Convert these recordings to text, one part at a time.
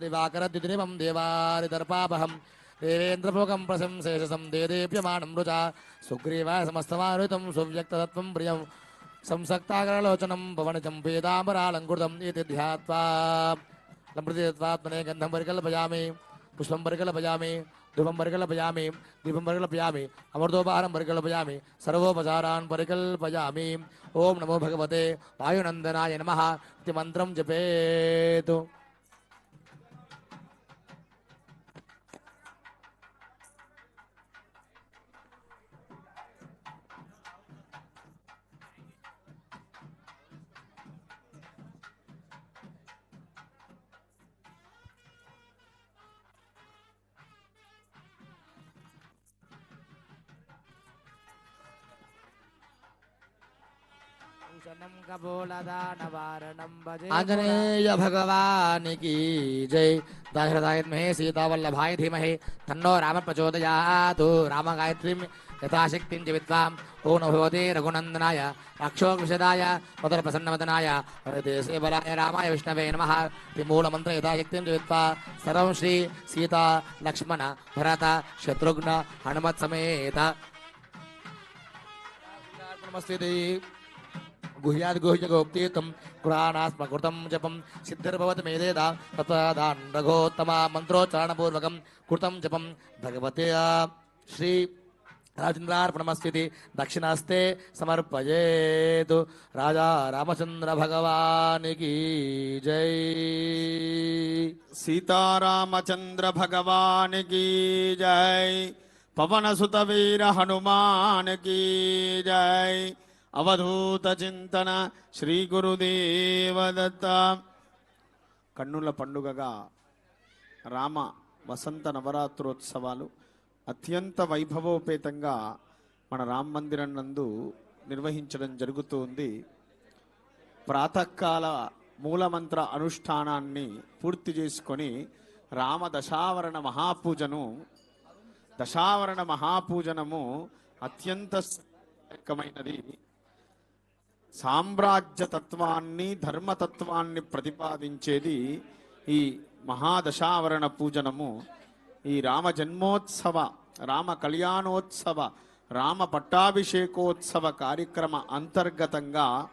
दिवाकरद्युतिनिमं देवारिदर्पापहं देवेन्द्रभोगं प्रशंसेशसं देदेप्यमाणं रुचा सुग्रीवाय समस्तमारुतं सुव्यक्ततत्त्वं प्रियं संसक्ताकरलोचनं पवनजं वेदाम्बरालङ्कृतम् इति ध्यात्वा लम्प्रतित्वात्मने गन्धं परिकल्पयामि पुष्पं परिकल्पयामि धूपं परिकल्पयामि दीपं परिकल्पयामि अमृतोपहारं परिकल्पयामि सर्वोपचारान् परिकल्पयामि ओम नमो भगवते वायुनंदनाय नमः इति मन्त्रं जपेतु। आंजनेय भगवान की जय। दशरथात्महे सीतावल्लभाय धीमहि तन्नो राम प्रचोदयात्। राम गायत्री यथाशक्तिं जीवित्वा ओं नमो भगवते रघुनंदनाय अक्षोक्षदाय मदर प्रसन्नवदनाय हृदय बलाय रामाय विष्णवे नमः। मूलमंत्र यथाशक्तिं जीवित्वा सर्वं श्री सीता लक्ष्मण भरत शत्रुघ्न हनुमत समेत नमस्ते गुह्याद गुह्यगोप्तीर्थं कुराणास्मकृतं जपं सिद्धिर्भवति मेदेदा तत्त्वदान् रघोत्तमा मन्त्रोच्चारणपूर्वकं कृतं जपं भगवते श्री राजेन्द्रार्पणमस्ति दक्षिणास्ते समर्पयेतु। राजा रामचंद्र भगवान की जय। सीतारामचंद्र भगवान की जय। पवन सुत वीर हनुमान की जय। అవధూత చింతన శ్రీ గురుదేవ దత్త. కన్నుల పండుగగా రామ వసంత నవరాత్రోత్సవాలు అత్యంత వైభవోపేతంగా మన రామ మందిరం నందు నిర్వహించడం జరుగుతుంది. ప్రాతకాల మూలమంత్ర అనుష్ఠానాన్ని పూర్తి చేసుకొని రామ దశావరణ మహాపూజనము అత్యంత రకమైనది. సామ్రాజ్యతత్వాన్ని ధర్మతత్వాన్ని ప్రతిపాదించేది ఈ మహాదశావరణ పూజనము. ఈ రామ జన్మోత్సవ, రామ కళ్యాణోత్సవ, రామ పట్టాభిషేకోత్సవ కార్యక్రమ అంతర్గతంగా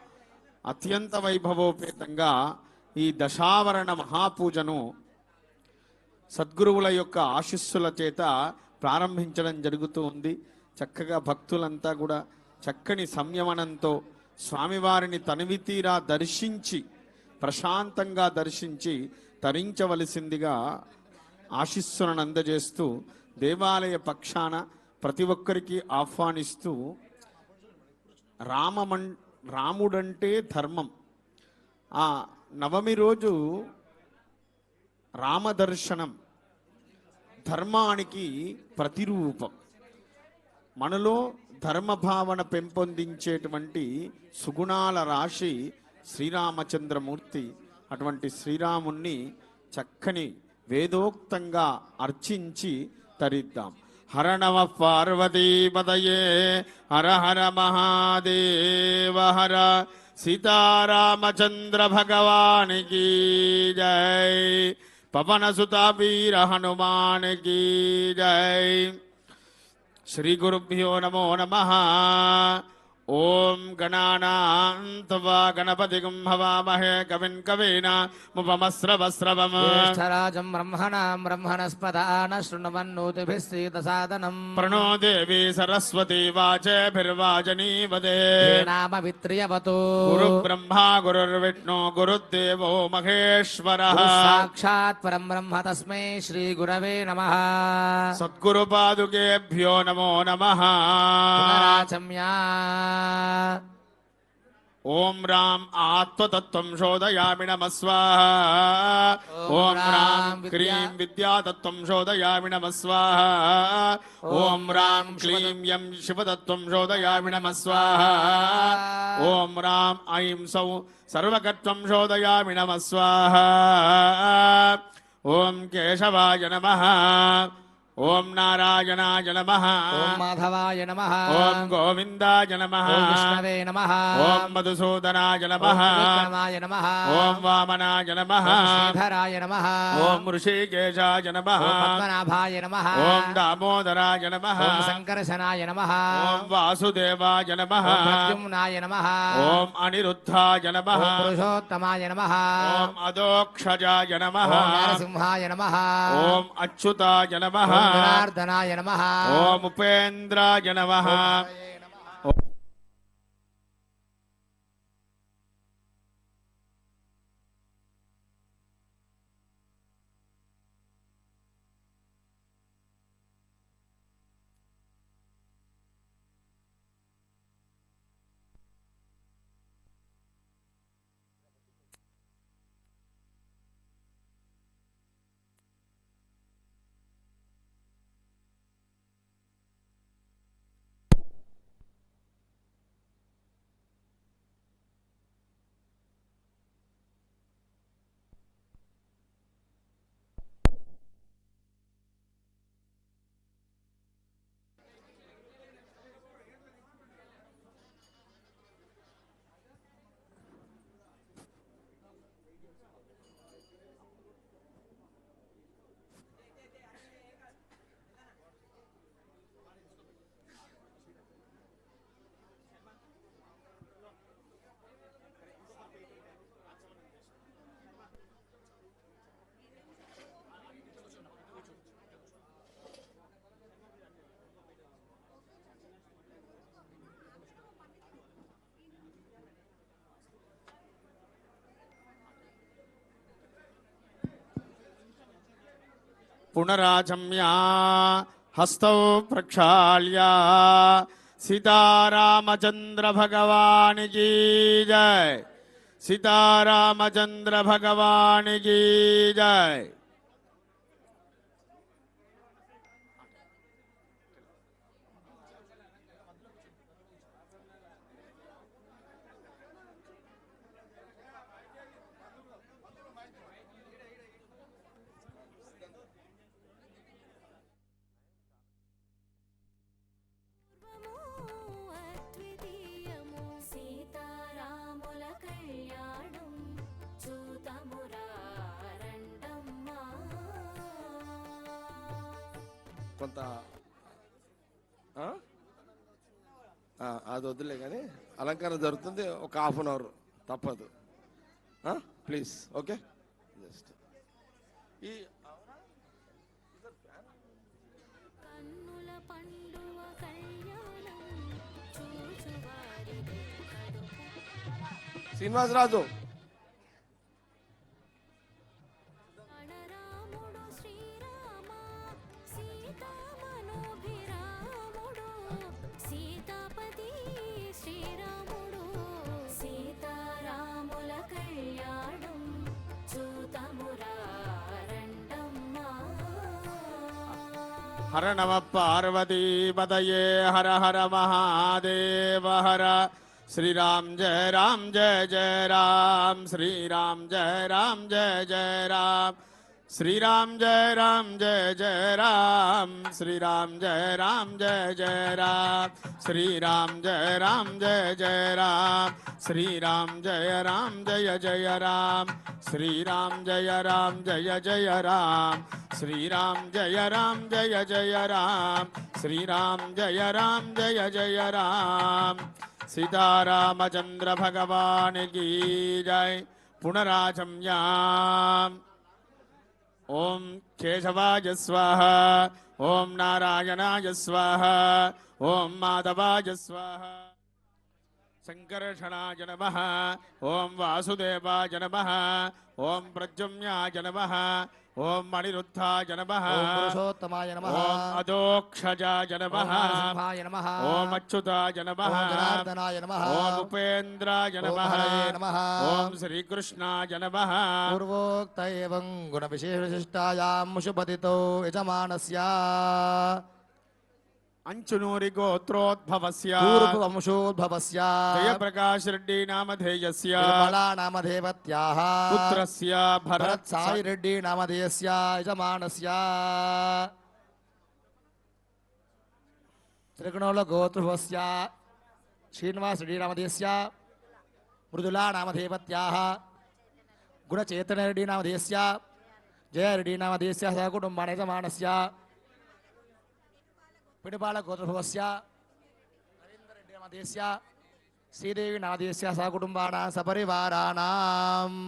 అత్యంత వైభవోపేతంగా ఈ దశావరణ మహాపూజను సద్గురువుల యొక్క ఆశీస్సుల చేత ప్రారంభించడం జరుగుతూ ఉంది. చక్కగా భక్తులంతా కూడా చక్కని సంయమనంతో స్వామివారిని తనివితీరా దర్శించి ప్రశాంతంగా దర్శించి తరించవలసిందిగా ఆశీస్సులను అందజేస్తూ దేవాలయ పక్షాన ప్రతి ఒక్కరికి ఆహ్వానిస్తూ రాముడంటే ధర్మం. ఆ నవమి రోజు రామదర్శనం ధర్మానికి ప్రతిరూపం. మనలో ధర్మభావన పెంపొందించేటువంటి సుగుణాల రాశి శ్రీరామచంద్రమూర్తి. అటువంటి శ్రీరాముణ్ణి చక్కని వేదోక్తంగా అర్చించి తరిద్దాం. హర నమ పార్వతీపతయే హర హర మహాదేవ హర. సీతారామచంద్ర భగవానికి జై. పవన సుత వీర హనుమానికి జై. श्री गुरुभ्यो नमो नमः। ओम गणानां त्वा गणपतिगं हवामहे कविं कवीनामुपमस्रवस्रवम् ज्येष्ठराजं ब्रह्मणां ब्रह्मणस्पदान शृण्वन्नोतिभिः सीदसादनम् प्रणो देवी सरस्वती वाचेभिर्वाजनीवदे नामवित्र्यवतु गुरुब्रह्मा गुरुर्विष्णु गुरुदेवो महेश्वरः साक्षात् परं ब्रह्म तस्मै श्रीगुरवे नमः। सद्गुरुपादुकेभ्यो नमो नमः। पुनराचम्या ओम राम आत्मतत्त्वं शोधयामि नमः स्वाहा। ओम राम क्रीं विद्यातत्त्वं शोधयामि नमः स्वाहा। ओम राम क्लीं यं शिवतत्त्वं शोधयामि नमः स्वाहा। ओम राम ऐं सौः सर्वकत्वं शोधयामि नमः स्वाहा। ओम केशवाय नमः। ఓం నారాయణాయ నమః ఓం మాధవాయ నమః ఓం గోవిందాయ నమః ఓం విష్ణవే నమః ఓం మధుసూదనాయ నమః ఓం త్రివిక్రమాయ నమః ఓం వామనాయ నమః ఓం శ్రీధరాయ నమః ఓం ఋషికేశాయ నమః ఓం పద్మనాభాయ నమః ఓం దామోదరాయ నమః ఓం సంకర్షణాయ నమః ఓం వాసుదేవాయ నమః ఓం ప్రద్యుమ్నాయ నమః ఓం అనిరుద్ధాయ నమః ఓం పురుషోత్తమాయ నమః ఓం అదోక్షజాయ నమః ఓం నరసింహాయ నమః ఓం అచ్యుతాయ నమః ఓం జనార్దనాయ నమః ఓం ఉపేంద్రాయ నమః పునరాచమ్యా హస్తౌ ప్రక్షాళ్య సీతారామచంద్ర భగవానికి జై సీతారామచంద్ర భగవానికి జై కొంత అది వద్దులే కానీ అలంకారం జరుగుతుంది ఒక హాఫ్ అన్ అవర్ తప్పదు ప్లీజ్ ఓకే జస్ట్ ఈ శ్రీనివాసరాజు హర నమ పార్వతీపతయే హర హర మహాదేవ హర శ్రీరామ్ జయ రామ్ జయ జయ రామ్ శ్రీరామ్ జయ రామ్ జయ జయ రామ్ శ్రీరామ్ జయ రామ్ జయ జయ రామ్ శ్రీరామ్ జయ రామ్ జయ జయ రామ్ శ్రీరామ్ జయ రామ్ జయ జయ రామ్ శ్రీరామ్ జయ రామ్ జయ జయ రామ్ శ్రీరామ్ జయ రామ్ జయ జయ రామ్ శ్రీరామ్ జయ రామ్ జయ జయ రామ్ శ్రీరామ్ జయ రామ్ జయ జయ రామ్ సీతారామచంద్ర భగవానికి జై పునరాచమ్యాం ఓం కేశవాయ స్వాహ ఓం నారాయణాయ స్వాహ ఓం మాధవాయ స్వాహ సంకర్షణాయ నమః ఓం వాసుదేవాయ నమః ఓం ప్రద్యుమ్నాయ నమః ఓం అనిరుద్ధాయ నమః ఓం పురుషోత్తమాయ నమః ఓం అదోక్షజాయ నమః ఓం నరసింహాయ నమః ఓం అచ్యుతాయ నమః ఓం జనార్దనాయ నమః ఓం ఉపేంద్రాయ నమః ఓం హరయే నమః ఓం శ్రీకృష్ణాయ నమః పూర్వోక్త ఏవం గుణ విశేషిష్టాయాం ముషుపతితో యజమానస్య అంచునూరి గోత్రోద్భవస్య పూర్వవంశోద్భవస్య జయప్రకాశ్ రెడ్డి నామధేయస్య నిర్మలా నామధేవత్యాః పుత్రస్య భరత్ భరత్ సాయి రెడ్డి నామధేయస్య యజమానస్య त्रिगुणोल गोत्रभस्य श्रीनिवास रेड्डी मृदुला नामधेयपत्याः गुणचैतन्य रेड्डी नामधेयस्य जय रेड्डी नामधेयस्य सहकुटुम्बान् यजमानस्य पिडपाल गोत्रभवस्य नरेन्द्र रेड्डी नामधेयस्य श्रीदेवी नामधेयस्य सहकुटुम्बानां सपरिवाराणाम्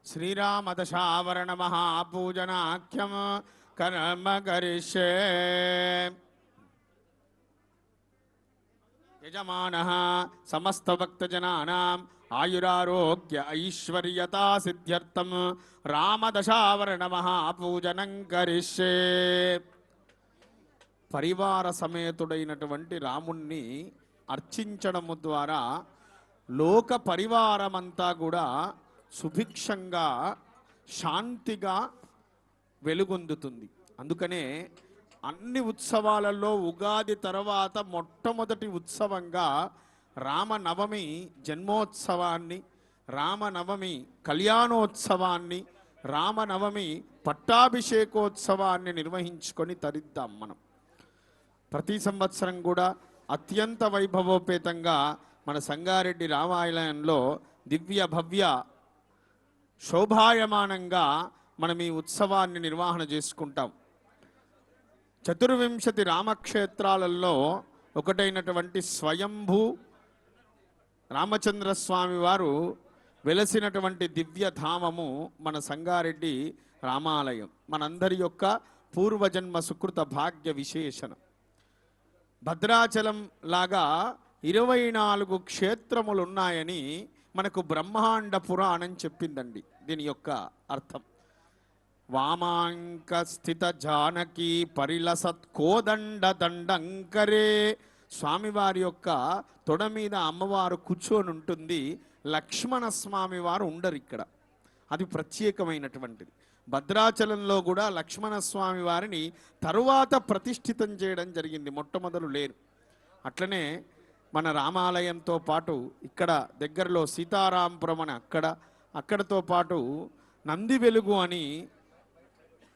श्रीराम दशावरण महापूजनाख्यम कर्म करिष्ये यजमानः समस्त भक्तजनानां आयुरारोग्य ऐश्वर्यता सिद्ध्यर्थम राम दशावरण महापूजनं करिष्ये పరివార సమేతుడైనటువంటి రాముణ్ణి అర్చించడము ద్వారా లోక పరివారమంతా కూడా సుభిక్షంగా శాంతిగా వెలుగొందుతుంది. అందుకనే అన్ని ఉత్సవాలలో ఉగాది తర్వాత మొట్టమొదటి ఉత్సవంగా రామనవమి జన్మోత్సవాన్ని, రామనవమి కళ్యాణోత్సవాన్ని, రామనవమి పట్టాభిషేకోత్సవాన్ని నిర్వహించుకొని తరిద్దాం. మనం ప్రతి సంవత్సరం కూడా అత్యంత వైభవోపేతంగా మన సంగారెడ్డి రామాలయంలో దివ్య భవ్య శోభాయమానంగా మనం ఈ ఉత్సవాన్ని నిర్వహణ చేసుకుంటాం. 24 రామక్షేత్రాలలో ఒకటైనటువంటి స్వయంభూ రామచంద్రస్వామి వారు వెలసినటువంటి దివ్యధామము మన సంగారెడ్డి రామాలయం. మనందరి యొక్క పూర్వజన్మ సుకృత భాగ్య విశేషణం. భద్రాచలం లాగా 24 క్షేత్రములు ఉన్నాయని మనకు బ్రహ్మాండ పురాణం చెప్పిందండి. దీని యొక్క అర్థం వామాంక స్థిత జానకి పరిలసత్ కోదండ దండంకరే. స్వామివారి యొక్క తొడ మీద అమ్మవారు కూర్చొని ఉంటుంది, లక్ష్మణ స్వామి వారు ఉండరు ఇక్కడ. అది ప్రత్యేకమైనటువంటిది. భద్రాచలంలో కూడా లక్ష్మణ స్వామి వారిని తరువాత ప్రతిష్ఠితం చేయడం జరిగింది, మొట్టమొదలు లేరు. అట్లనే మన రామాలయంతో పాటు ఇక్కడ దగ్గరలో సీతారాంపురం అని అక్కడతో పాటు నంది వెలుగు అని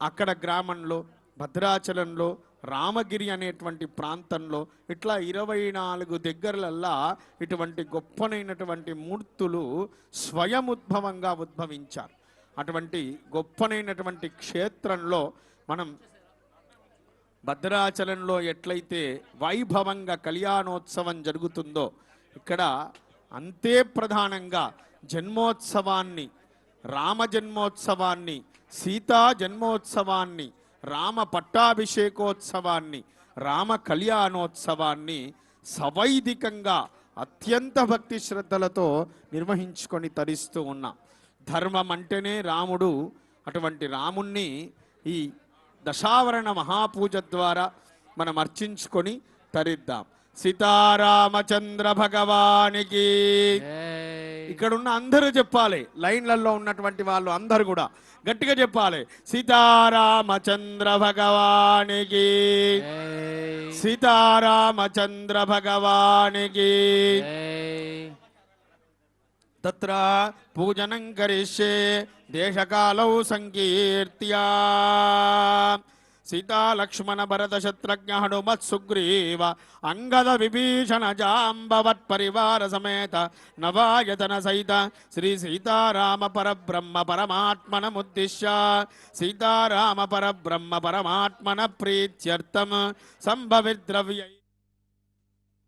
అక్కడ గ్రామంలో, భద్రాచలంలో రామగిరి అనేటువంటి ప్రాంతంలో ఇట్లా 24 దగ్గరలల్లా ఇటువంటి గొప్పనైనటువంటి మూర్తులు స్వయముద్భవంగా ఉద్భవించారు. అటువంటి గొప్పనైనటువంటి క్షేత్రంలో మనం భద్రాచలంలో ఎట్లయితే వైభవంగా కళ్యాణోత్సవం జరుగుతుందో ఇక్కడ అంతే ప్రధానంగా జన్మోత్సవాన్ని, రామ జన్మోత్సవాన్ని, సీతా జన్మోత్సవాన్ని, రామ పట్టాభిషేకోత్సవాన్ని, రామ కళ్యాణోత్సవాన్ని సవైదికంగా అత్యంత భక్తి శ్రద్ధలతో నిర్వహించుకొని తరిస్తూ ఉన్నాం. ధర్మం అంటేనే రాముడు. అటువంటి రాముణ్ణి ఈ దశావరణ మహాపూజ ద్వారా మనం అర్చించుకొని తరిద్దాం. సీతారామచంద్ర భగవానికి. ఇక్కడ ఉన్న అందరూ చెప్పాలి, లైన్లలో ఉన్నటువంటి వాళ్ళు అందరూ కూడా గట్టిగా చెప్పాలి. సీతారామచంద్ర భగవానికి, సీతారామచంద్ర భగవానికి. తత్ర పూజనం కరిష్యే దేశకాలౌ సంకీర్త్యా. సీతా లక్ష్మణ భరత శత్రుఘ్న హనుమత్ సుగ్రీవ అంగద విభీషణ జాంబవత్ పరివార సమేత నవాయతన సహిత శ్రీ సీతారామ పరబ్రహ్మ పరమాత్మనముద్దిశ్య సీతారామ పరబ్రహ్మ పరమాత్మన ప్రీత్యర్థం సంభవిద్రవ్యై